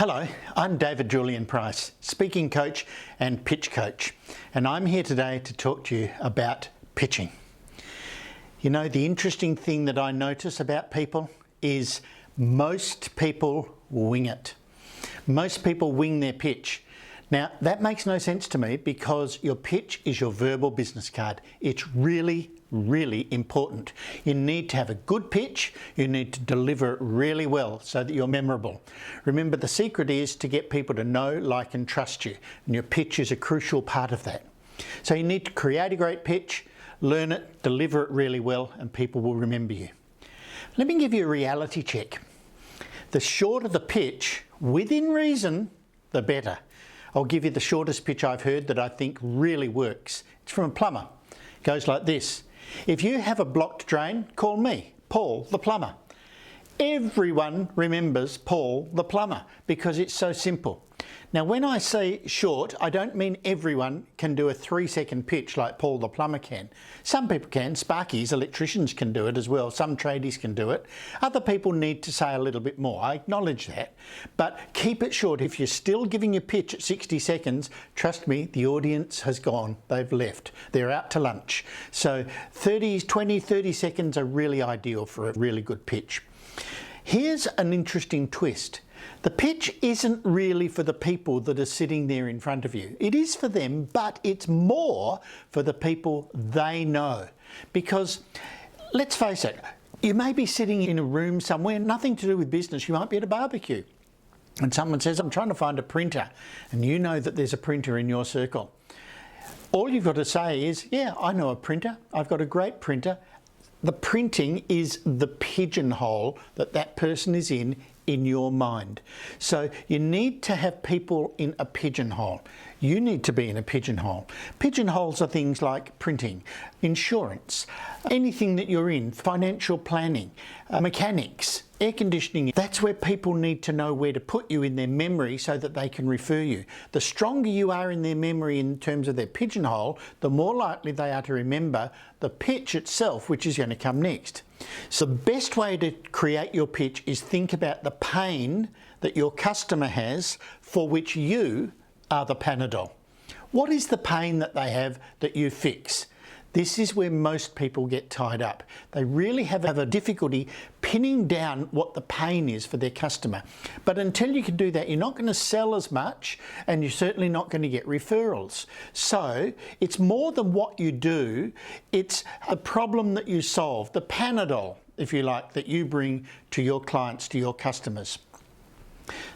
Hello, I'm Julian Price, speaking coach and pitch coach, and I'm here today to talk to you about pitching. You know, the interesting thing that I notice about people is most people wing it. Most people wing their pitch. Now, that makes no sense to me because your pitch is your verbal business card. It's really important. You need to have a good pitch, you need to deliver it really well so that you're memorable. Remember, the secret is to get people to know, like and trust you, and your pitch is a crucial part of that. So you need to create a great pitch, learn it, deliver it really well, and people will remember you. Let me give you a reality check. The shorter the pitch, within reason, the better. I'll give you the shortest pitch I've heard that I think really works. It's from a plumber. It goes like this. If you have a blocked drain, call me, Paul the plumber. Everyone remembers Paul the plumber because it's so simple. Now, when I say short, I don't mean everyone can do a 3-second pitch like Paul the plumber can. Some people can, sparkies, electricians can do it as well, some tradies can do it. Other people need to say a little bit more, I acknowledge that. But keep it short. If you're still giving your pitch at 60 seconds, trust me, the audience has gone, they've left, they're out to lunch. So 30 seconds are really ideal for a really good pitch. Here's an interesting twist. The pitch isn't really for the people that are sitting there in front of you. It is for them, but it's more for the people they know. Because, let's face it, you may be sitting in a room somewhere, nothing to do with business, you might be at a barbecue. And someone says, I'm trying to find a printer, and you know that there's a printer in your circle. All you've got to say is, yeah, I know a printer, I've got a great printer. The printing is the pigeonhole that person is in your mind. So you need to have people in a pigeonhole. You need to be in a pigeonhole. Pigeonholes are things like printing, insurance, anything that you're in, financial planning, mechanics, air conditioning. That's where people need to know where to put you in their memory so that they can refer you. The stronger you are in their memory in terms of their pigeonhole, the more likely they are to remember the pitch itself, which is going to come next. So the best way to create your pitch is think about the pain that your customer has for which you are the Panadol. What is the pain that they have that you fix? This is where most people get tied up. They really have a difficulty pinning down what the pain is for their customer. But until you can do that, you're not going to sell as much and you're certainly not going to get referrals. So it's more than what you do, it's a problem that you solve, the Panadol, if you like, that you bring to your clients, to your customers.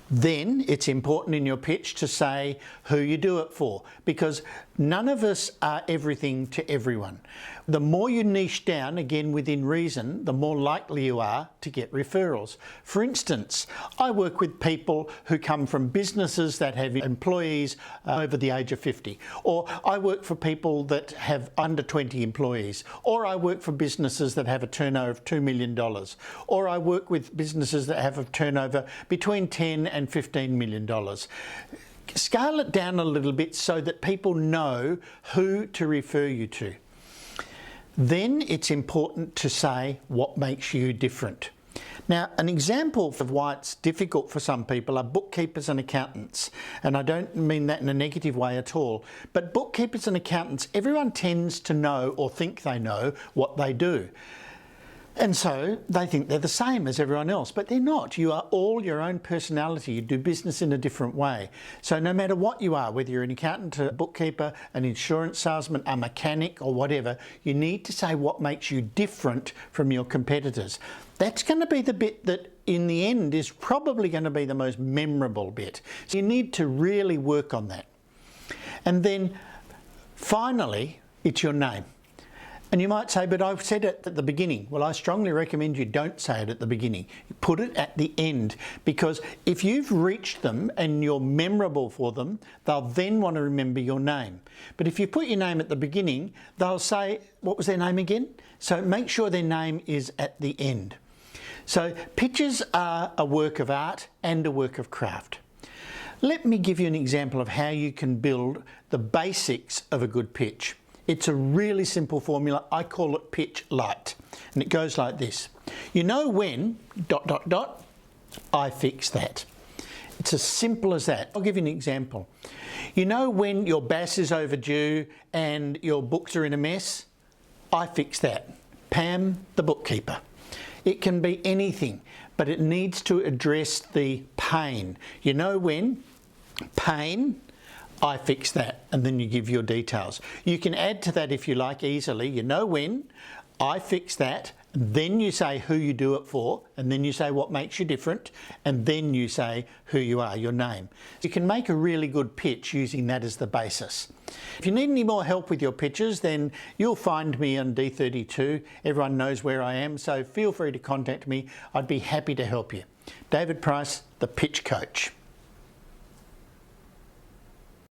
Then it's important in your pitch to say who you do it for, because none of us are everything to everyone. The more you niche down, again within reason, the more likely you are to get referrals. For instance, I work with people who come from businesses that have employees over the age of 50, or I work for people that have under 20 employees, or I work for businesses that have a turnover of $2 million, or I work with businesses that have a turnover between 10 and $15 million. Scale it down a little bit so that people know who to refer you to. Then it's important to say what makes you different. Now, an example of why it's difficult for some people are bookkeepers and accountants. And I don't mean that in a negative way at all. But bookkeepers and accountants, everyone tends to know or think they know what they do. And so they think they're the same as everyone else, but they're not. You are all your own personality. You do business in a different way. So no matter what you are, whether you're an accountant, a bookkeeper, an insurance salesman, a mechanic or whatever, you need to say what makes you different from your competitors. That's going to be the bit that in the end is probably going to be the most memorable bit. So you need to really work on that. And then finally, it's your name. And you might say, but I've said it at the beginning. Well, I strongly recommend you don't say it at the beginning. Put it at the end, because if you've reached them and you're memorable for them, they'll then want to remember your name. But if you put your name at the beginning, they'll say, what was their name again? So make sure their name is at the end. So pitches are a work of art and a work of craft. Let me give you an example of how you can build the basics of a good pitch. It's a really simple formula. I call it pitch light. And it goes like this. You know when, ... I fix that. It's as simple as that. I'll give you an example. You know when your BAS is overdue and your books are in a mess? I fix that. Pam, the bookkeeper. It can be anything, but it needs to address the pain. You know when? Pain, I fix that, and then you give your details. You can add to that if you like easily. You know when? I fix that. Then you say who you do it for, and then you say what makes you different, and then you say who you are, your name. You can make a really good pitch using that as the basis. If you need any more help with your pitches, then you'll find me on D32. Everyone knows where I am, so feel free to contact me. I'd be happy to help you. David Price, the Pitch Coach.